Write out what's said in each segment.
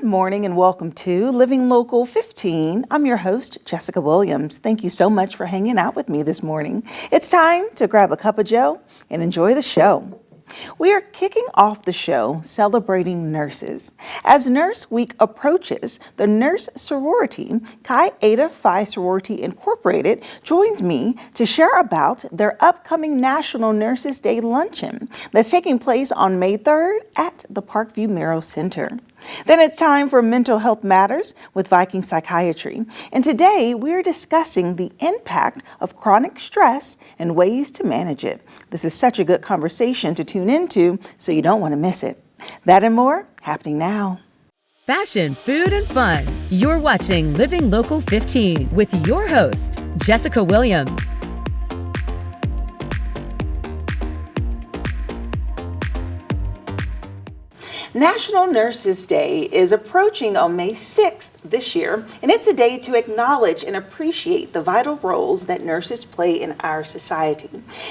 morning and welcome to Living Local 15. I'm your host, Jessica Williams. Thank you so much for hanging out with me this morning. It's time to grab a cup of joe and enjoy the show. We are kicking off the show celebrating nurses. As Nurse Week approaches, the nurse sorority, Chi Eta Phi Sorority Incorporated, joins me to share about their upcoming National Nurses Day Luncheon that's taking place on May 3rd at the Parkview Mirro Center. Then it's time for Mental Health Matters with Viking Psychiatry. And today we're discussing the impact of chronic stress and ways to manage it. This is such a good conversation to tune into, so you don't want to miss it. That and more happening now. Fashion, food, and fun. You're watching Living Local 15 with your host, Jessica Williams. National Nurses Day is approaching on May 6th this year, and it's a day to acknowledge and appreciate the vital roles that nurses play in our society.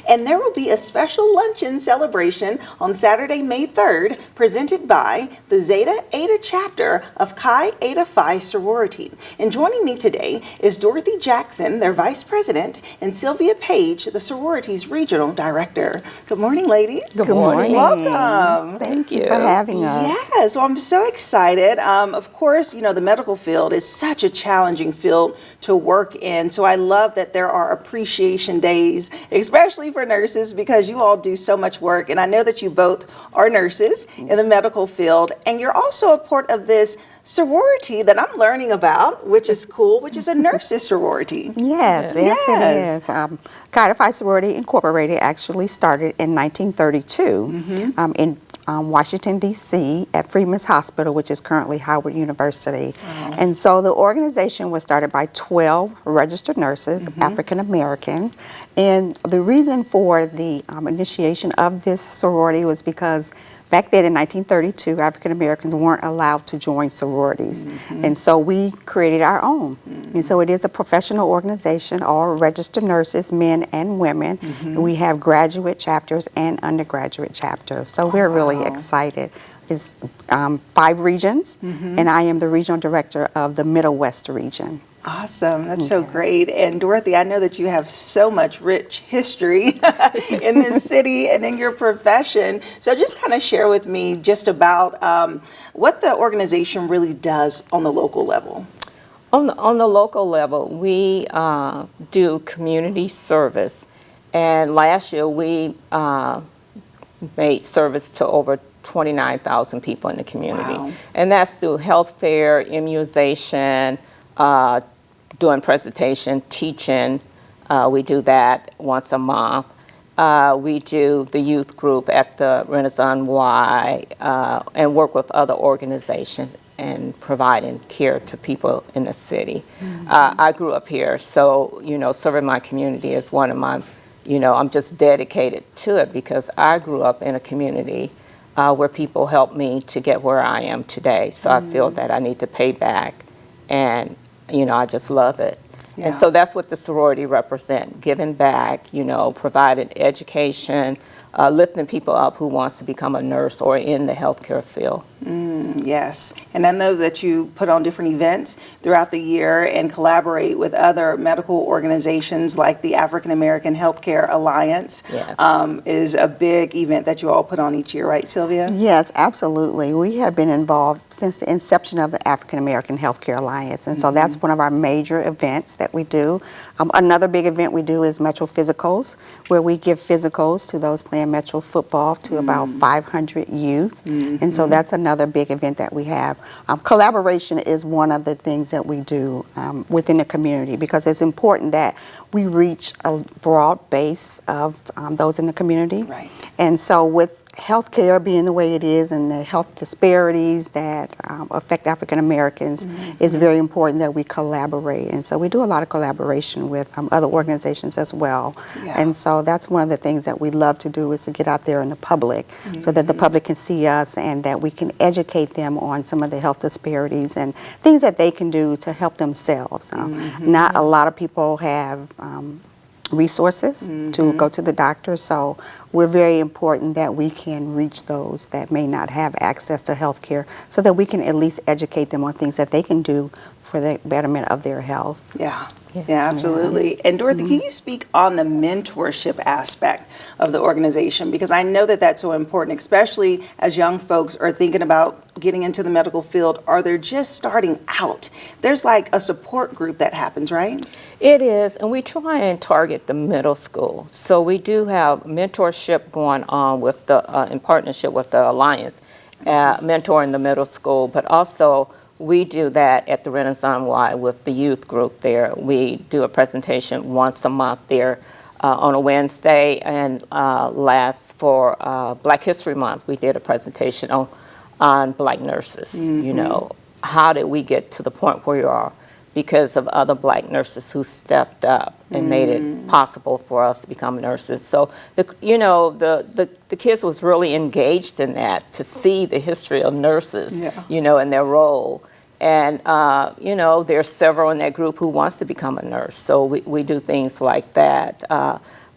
And there will be a special luncheon celebration on Saturday, May 3rd, presented by the Zeta Eta chapter of Chi Eta Phi Sorority. And joining me today is Dorothy Jackson, their vice president, and Sylvia Page, the sorority's regional director. Good morning, ladies. Good morning. Welcome. Thank you for having us. Yes, well, I'm so excited. Of course, you know, the medical field is such a challenging field to work in. So I love that there are appreciation days, especially for nurses, because you all do so much work. And I know that you both are nurses in the medical field, and you're also a part of this sorority that I'm learning about, which is cool, which is a nurses sorority. Yes, it is. Chi Eta Phi Sorority Incorporated actually started in 1932 in Washington, D.C. at Freeman's Hospital, which is currently Howard University. And so the organization was started by 12 registered nurses, African American. And the reason for the initiation of this sorority was because back then in 1932, African Americans weren't allowed to join sororities. And so we created our own. And so it is a professional organization, all registered nurses, men and women. And we have graduate chapters and undergraduate chapters. So we're really excited. It's 5 regions, and I am the regional director of the Middle West region. Awesome. That's so great. And Dorothy, I know that you have so much rich history in this city and in your profession. So just kind of share with me just about what the organization really does on the local level. On the local level, we do community service. And last year we made service to over 29,000 people in the community. Wow. And that's through health fair, immunization, doing presentation, teaching. We do that once a month. We do the youth group at the Renaissance Y and work with other organizations and providing care to people in the city. I grew up here, so, you know, serving my community is one of my, you know, I'm just dedicated to it because I grew up in a community where people helped me to get where I am today. So I feel that I need to pay back, and you know, I just love it. And so that's what the sorority represents, giving back, you know, providing education, lifting people up who wants to become a nurse or in the healthcare field. Yes, and I know that you put on different events throughout the year and collaborate with other medical organizations like the African American Healthcare Alliance. Yes. Is a big event that you all put on each year, right, Sylvia? Yes, absolutely. We have been involved since the inception of the African American Healthcare Alliance, and so that's one of our major events that we do. Another big event we do is Metro Physicals, where we give physicals to those playing Metro football to about 500 youth, and so that's another big event that we have. Collaboration is one of the things that we do within the community because it's important that we reach a broad base of those in the community. Right. And so with healthcare being the way it is and the health disparities that affect African Americans, it's very important that we collaborate. And so we do a lot of collaboration with other organizations as well. Yeah. And so that's one of the things that we love to do is to get out there in the public so that the public can see us and that we can educate them on some of the health disparities and things that they can do to help themselves. Not a lot of people have resources to go to the doctor, so we're very important that we can reach those that may not have access to health care so that we can at least educate them on things that they can do for the betterment of their health. Yeah. Yeah, absolutely. And Dorothy, can you speak on the mentorship aspect of the organization? Because I know that that's so important, especially as young folks are thinking about getting into the medical field, or they're just starting out. There's like a support group that happens, right? It is, and we try and target the middle school. So we do have mentorship going on with the in partnership with the Alliance, mentoring the middle school, but also we do that at the Renaissance Y with the youth group there. We do a presentation once a month there on a Wednesday, and last for Black History Month, we did a presentation on Black nurses. You know, how did we get to the point where we are? Because of other Black nurses who stepped up and made it possible for us to become nurses. So the kids was really engaged in that, to see the history of nurses, you know, and their role. And you know, there's several in that group who wants to become a nurse. So we do things like that.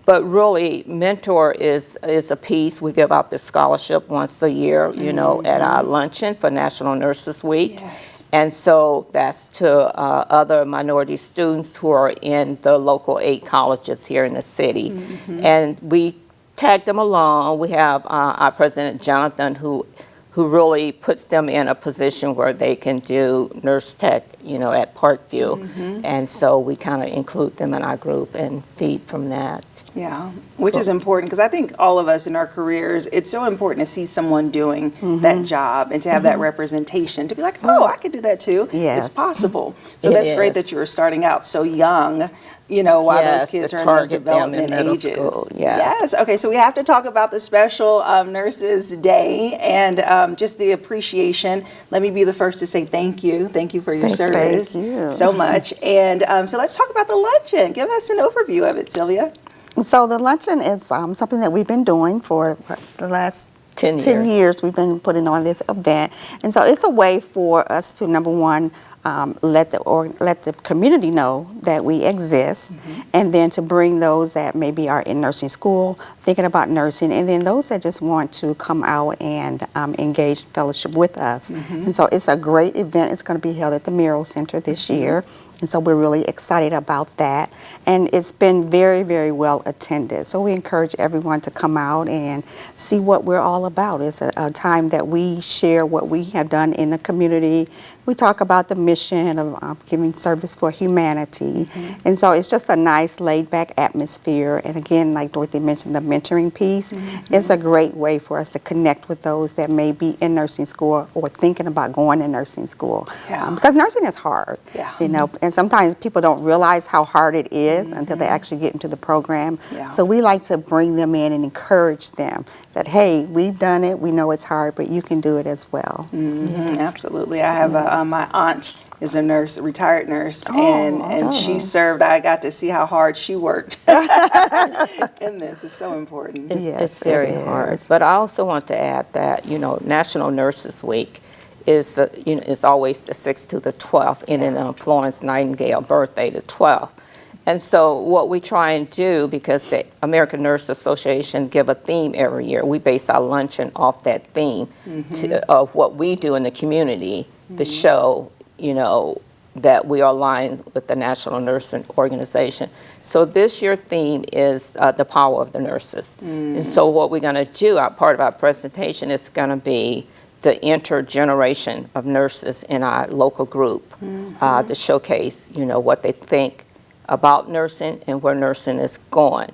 But really, mentor is a piece. We give out this scholarship once a year, you know, at our luncheon for National Nurses Week. Yes. And so that's to other minority students who are in the local 8 colleges here in the city. And we tag them along. We have our president, Jonathan, who really puts them in a position where they can do nurse tech, you know, at Parkview. And so we kind of include them in our group and feed from that. Yeah, which is important, because I think all of us in our careers, it's so important to see someone doing that job and to have that representation, to be like, oh, I could do that too. Yes. It's possible. So It that's great is. that you were starting out so young, you know, while Yes, those kids to are in those target them in development middle ages. school, yes. Okay, so we have to talk about the special Nurses Day and just the appreciation. Let me be the first to say thank you. Thank you for your service you. so much. And so let's talk about the luncheon. Give us an overview of it, Sylvia. So the luncheon is something that we've been doing for the last 10 10 years. years. We've been putting on this event. And so it's a way for us to, number one, let the community know that we exist, and then to bring those that maybe are in nursing school, thinking about nursing, and then those that just want to come out and engage in fellowship with us. And so it's a great event. It's going to be held at the Mirro Center this year. And so we're really excited about that. And it's been very, very well attended. So we encourage everyone to come out and see what we're all about. It's a time that we share what we have done in the community. We talk about the mission of giving service for humanity. And so it's just a nice laid-back atmosphere. And again, like Dorothy mentioned, the mentoring piece is a great way for us to connect with those that may be in nursing school or thinking about going to nursing school. Yeah. Because nursing is hard, Yeah. you know, and sometimes people don't realize how hard it is until they actually get into the program. Yeah. So we like to bring them in and encourage them that, hey, we've done it, we know it's hard, but you can do it as well. Absolutely. I have my aunt is a nurse, a retired nurse, and she served. I got to see how hard she worked in this. It's so important. Yes, It's very it hard. is. But I also want to add that, you know, National Nurses Week is, you know, it's always the 6th to the 12th, and then Florence Nightingale birthday, the 12th. And so what we try and do, because the American Nurse Association give a theme every year, we base our luncheon off that theme of what we do in the community to show, you know, that we are aligned with the National Nursing Organization. So this year's theme is the power of the nurses. And so what we're going to do, part of our presentation is going to be the intergeneration of nurses in our local group to showcase, you know, what they think about nursing and where nursing is going.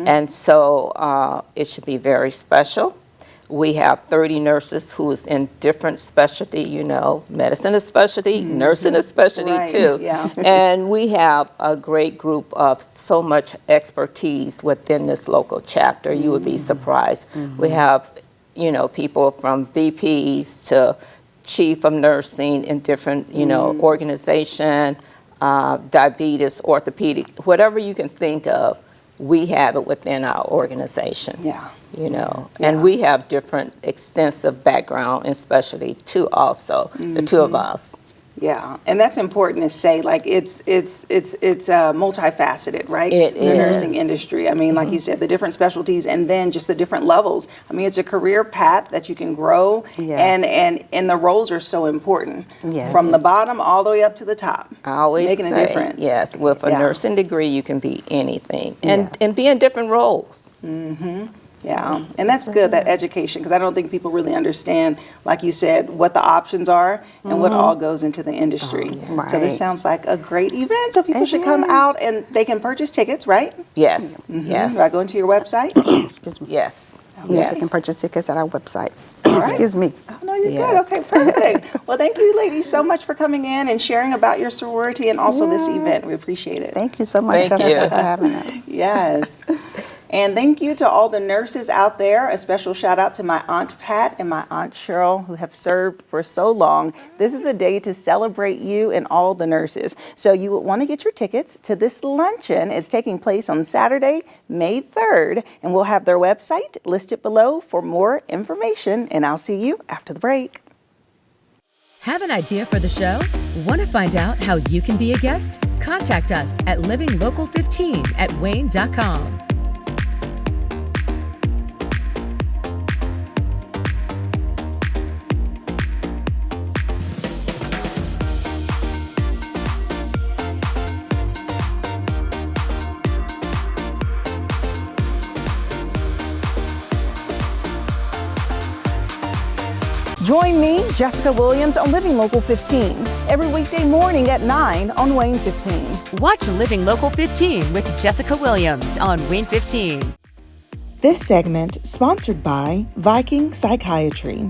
And so it should be very special. We have 30 nurses who is in different specialty, you know, medicine is specialty, nursing is specialty Right, too. yeah. And we have a great group of so much expertise within this local chapter. You would be surprised. We have, you know, people from VPs to chief of nursing in different, you know, organization, diabetes, orthopedic, whatever you can think of, we have it within our organization. Yeah. You know, and we have different extensive background and specialty too also, the two of us. Yeah, and that's important to say. Like it's multifaceted, right? It The nursing is. industry. I mean, like you said, the different specialties, and then just the different levels. I mean, it's a career path that you can grow, Yes. and the roles are so important. Yes. From the bottom all the way up to the top. I always making say, a difference. yes, with a Yeah. nursing degree, you can be anything and, Yes. and be in different roles. Yeah, and that's good, that education, because I don't think people really understand, like you said, what the options are and what all goes into the industry. So this Right. sounds like a great event, so people It should come is. out and they can purchase tickets, right? Yes, yes, By going to your website? Excuse me. yes, Yes, you can purchase tickets at our website. right. Excuse me. Oh, no, you're Yes. good. Okay, perfect. Well, thank you, ladies, so much for coming in and sharing about your sorority and also this Yeah. event. We appreciate it. Thank you so much, Thank Jessica, you. for having us. Yes. And thank you to all the nurses out there. A special shout out to my Aunt Pat and my Aunt Cheryl, who have served for so long. This is a day to celebrate you and all the nurses. So you will want to get your tickets to this luncheon. It's taking place on Saturday, May 3rd, and we'll have their website listed below for more information. And I'll see you after the break. Have an idea for the show? Want to find out how you can be a guest? Contact us at livinglocal15@wayne.com. Join me, Jessica Williams, on Living Local 15 every weekday morning at 9 on Wayne 15. Watch Living Local 15 with Jessica Williams on Wayne 15. This segment sponsored by Viking Psychiatry.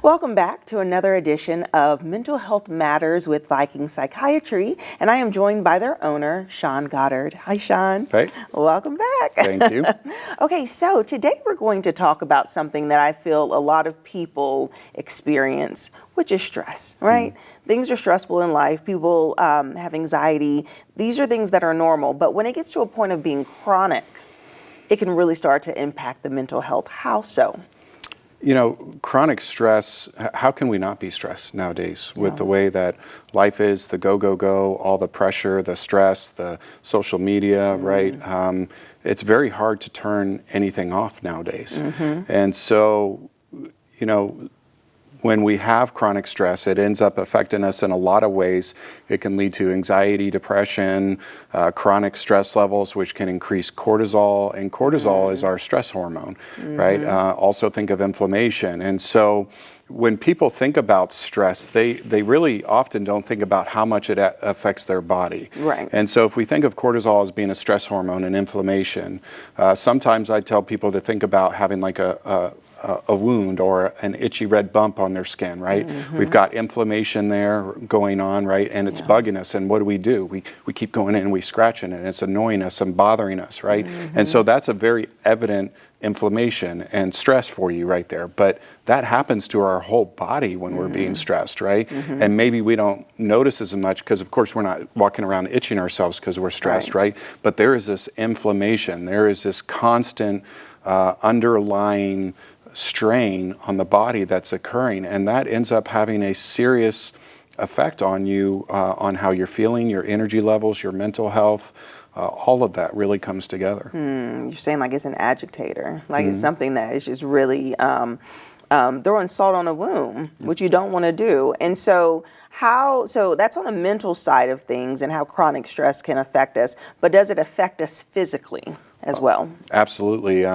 Welcome back to another edition of Mental Health Matters with Viking Psychiatry, and I am joined by their owner, Sean Goddard. Hi, Sean. Hey. Welcome back. Thank you. Okay, so today we're going to talk about something that I feel a lot of people experience, which is stress, right? Things are stressful in life. People have anxiety. These are things that are normal, but when it gets to a point of being chronic, it can really start to impact the mental health. How so? You know, chronic stress, how can we not be stressed nowadays with the way that life is, the go, go, go, all the pressure, the stress, the social media, right? It's very hard to turn anything off nowadays. And so, you know, when we have chronic stress, it ends up affecting us in a lot of ways. It can lead to anxiety, depression, chronic stress levels, which can increase cortisol, and cortisol is our stress hormone, right? Also think of inflammation. And so when people think about stress, they really often don't think about how much it affects their body. Right. And so if we think of cortisol as being a stress hormone and inflammation, sometimes I tell people to think about having like a wound or an itchy red bump on their skin, right? We've got inflammation there going on, right? And it's bugging us. And what do? We keep going in and we scratching it, and it's annoying us and bothering us, right? And so that's a very evident inflammation and stress for you right there. But that happens to our whole body when we're being stressed, right? And maybe we don't notice as much because, of course, we're not walking around itching ourselves because we're stressed, right? But there is this inflammation. There is this constant underlying strain on the body that's occurring, and that ends up having a serious effect on you, on how you're feeling, your energy levels, your mental health. All of that really comes together. You're saying like it's an agitator, like it's something that is just really throwing salt on a wound, which you don't want to do. And so so that's on the mental side of things and how chronic stress can affect us, but does it affect us physically as well? Absolutely.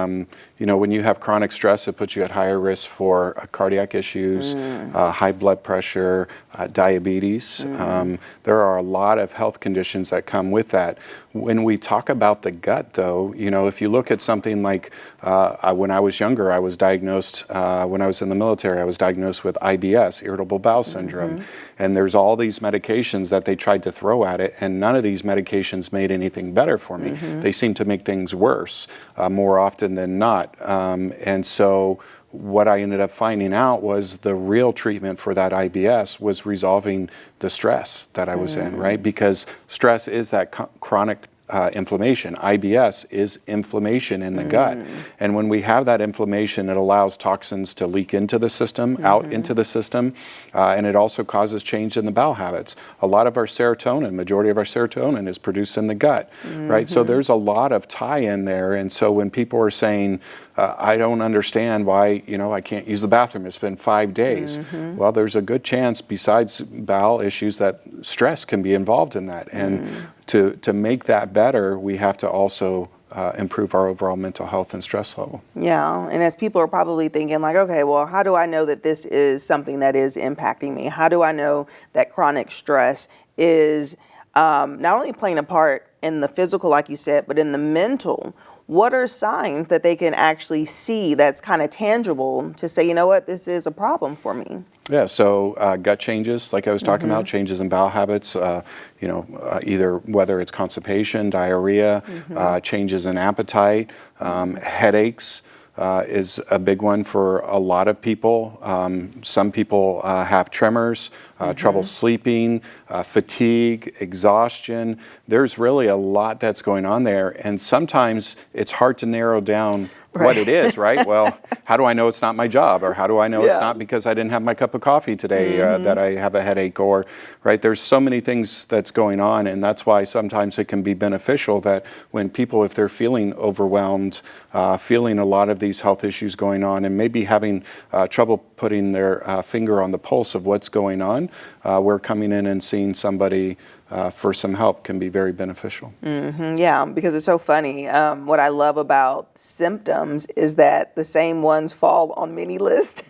You know, when you have chronic stress, it puts you at higher risk for cardiac issues, high blood pressure, diabetes. There are a lot of health conditions that come with that. When we talk about the gut, though, you know, if you look at something like when I was younger, I was diagnosed, when I was in the military, I was diagnosed with IBS, irritable bowel syndrome. And there's all these medications that they tried to throw at it, and none of these medications made anything better for me. They seemed to make things worse more often than not. And so what I ended up finding out was the real treatment for that IBS was resolving the stress that I was in, right? Because stress is that chronic inflammation. IBS is inflammation in the gut. And when we have that inflammation, it allows toxins to leak into the system, out into the system, and it also causes change in the bowel habits. A lot of our serotonin, majority of our serotonin is produced in the gut, right? So there's a lot of tie in there. And so when people are saying, I don't understand why, I can't use the bathroom, it's been 5 days. Well, there's a good chance, besides bowel issues, that stress can be involved in that. And to make that better, we have to also improve our overall mental health and stress level. Yeah, and as people are probably thinking like, okay, well, how do I know that this is something that is impacting me? How do I know that chronic stress is not only playing a part in the physical, like you said, but in the mental? What are signs that they can actually see that's kind of tangible to say, you know what, this is a problem for me? Yeah, so gut changes, like I was talking about, changes in bowel habits, either whether it's constipation, diarrhea, changes in appetite, headaches is a big one for a lot of people. Some people have tremors, trouble sleeping, fatigue, exhaustion. There's really a lot that's going on there, and sometimes it's hard to narrow down what it is, right? Well, how do I know it's not my job? Or how do I know it's not because I didn't have my cup of coffee today that I have a headache? Or, right, there's so many things that's going on, and that's why sometimes it can be beneficial that when people, if they're feeling overwhelmed, feeling a lot of these health issues going on, and maybe having trouble putting their finger on the pulse of what's going on, we're coming in and seeing somebody for some help can be very beneficial. Yeah, because it's so funny. What I love about symptoms is that the same ones fall on many lists.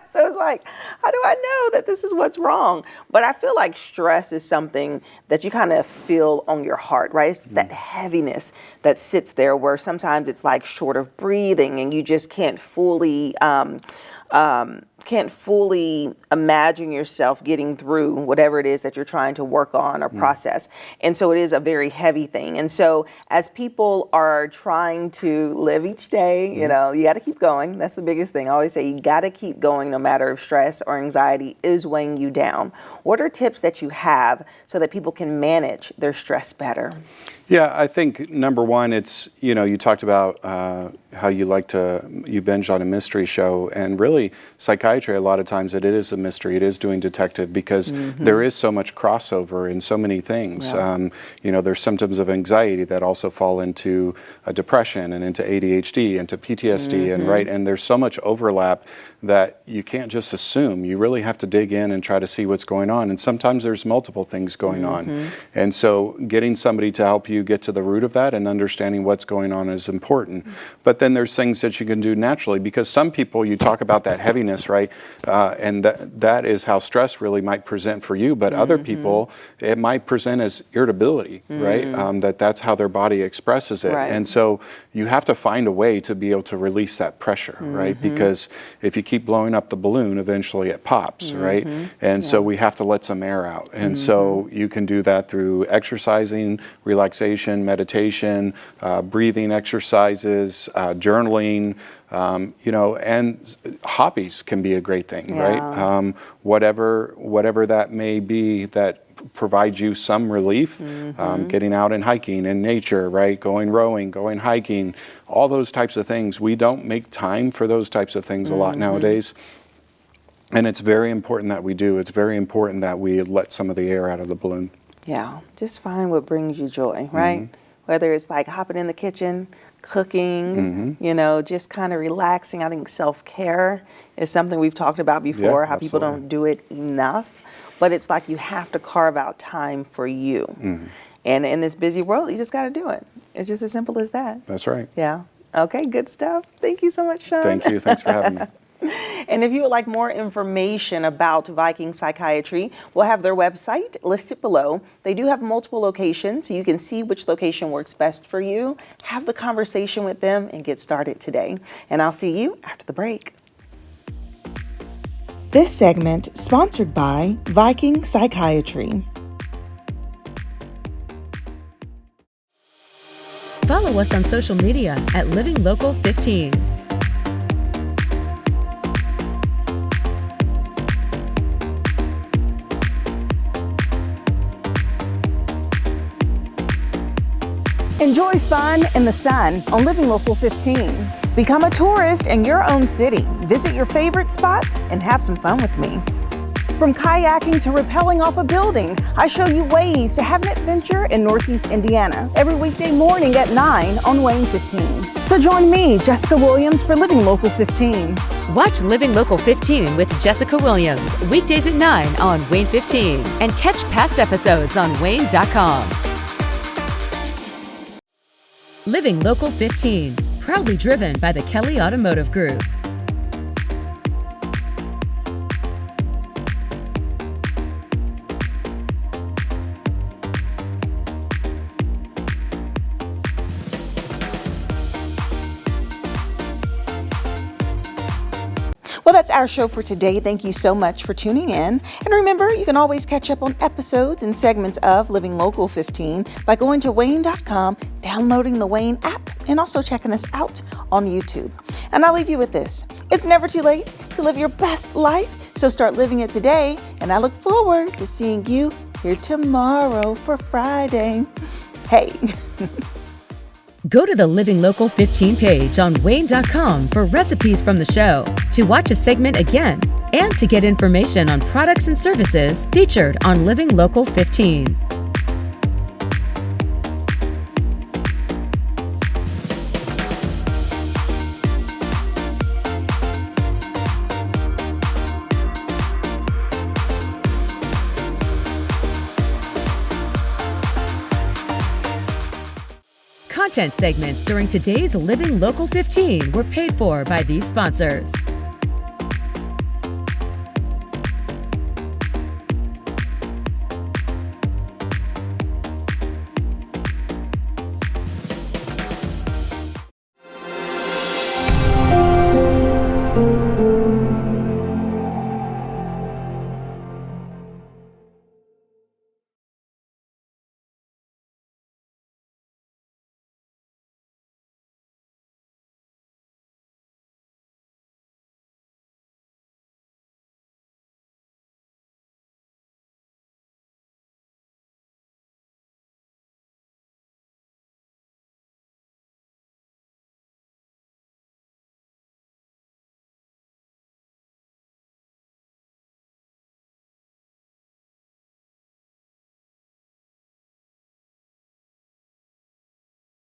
So it's like, how do I know that this is what's wrong? But I feel like stress is something that you kind of feel on your heart, right? It's that heaviness that sits there where sometimes it's like short of breathing and you just can't fully imagine yourself getting through whatever it is that you're trying to work on or process. And so it is a very heavy thing. And so as people are trying to live each day, you got to keep going. That's the biggest thing. I always say you got to keep going no matter if stress or anxiety is weighing you down. What are tips that you have so that people can manage their stress better? Yeah, I think number one, it's, you talked about how you binge on a mystery show, and really psychiatry, a lot of times it is a mystery, it is doing detective because there is so much crossover in so many things. Yeah. There's symptoms of anxiety that also fall into depression and into ADHD, into PTSD, and there's so much overlap that you can't just assume. You really have to dig in and try to see what's going on. And sometimes there's multiple things going on. And so getting somebody to help you get to the root of that and understanding what's going on is important. But then there's things that you can do naturally, because some people, you talk about that heaviness, right? And that is how stress really might present for you. But other people, it might present as irritability, right? That's how their body expresses it. Right. And so you have to find a way to be able to release that pressure, right? Because if you keep blowing up the balloon, eventually it pops, right? And so we have to let some air out. And so you can do that through exercising, relaxation, meditation, breathing exercises, journaling, and hobbies can be a great thing, right? Whatever that may be that provides you some relief, getting out and hiking in nature, right? Going rowing, going hiking, all those types of things. We don't make time for those types of things a lot nowadays. And it's very important that we do. It's very important that we let some of the air out of the balloon. Yeah, just find what brings you joy, right? Whether it's like hopping in the kitchen, cooking, just kind of relaxing. I think self-care is something we've talked about before, how people don't do it enough. But it's like you have to carve out time for you. And in this busy world, you just got to do it. It's just as simple as that. That's right. Yeah. Okay, good stuff. Thank you so much, Sean. Thank you. Thanks for having me. And if you would like more information about Viking Psychiatry, we'll have their website listed below. They do have multiple locations, so you can see which location works best for you. Have the conversation with them and get started today. And I'll see you after the break. This segment sponsored by Viking Psychiatry. Follow us on social media at Living Local 15. Enjoy fun in the sun on Living Local 15. Become a tourist in your own city. Visit your favorite spots and have some fun with me. From kayaking to rappelling off a building, I show you ways to have an adventure in Northeast Indiana every weekday morning at 9 on WANE 15. So join me, Jessica Williams, for Living Local 15. Watch Living Local 15 with Jessica Williams weekdays at 9 on WANE 15 and catch past episodes on WANE.com. Living Local 15, proudly driven by the Kelly Automotive Group. Well, that's our show for today. Thank you so much for tuning in. And remember, you can always catch up on episodes and segments of Living Local 15 by going to WANE.com, downloading the WANE app, and also checking us out on YouTube. And I'll leave you with this. It's never too late to live your best life, so start living it today. And I look forward to seeing you here tomorrow for Friday. Hey. Go to the Living Local 15 page on WANE.com for recipes from the show, to watch a segment again, and to get information on products and services featured on Living Local 15. Content segments during today's Living Local 15 were paid for by these sponsors.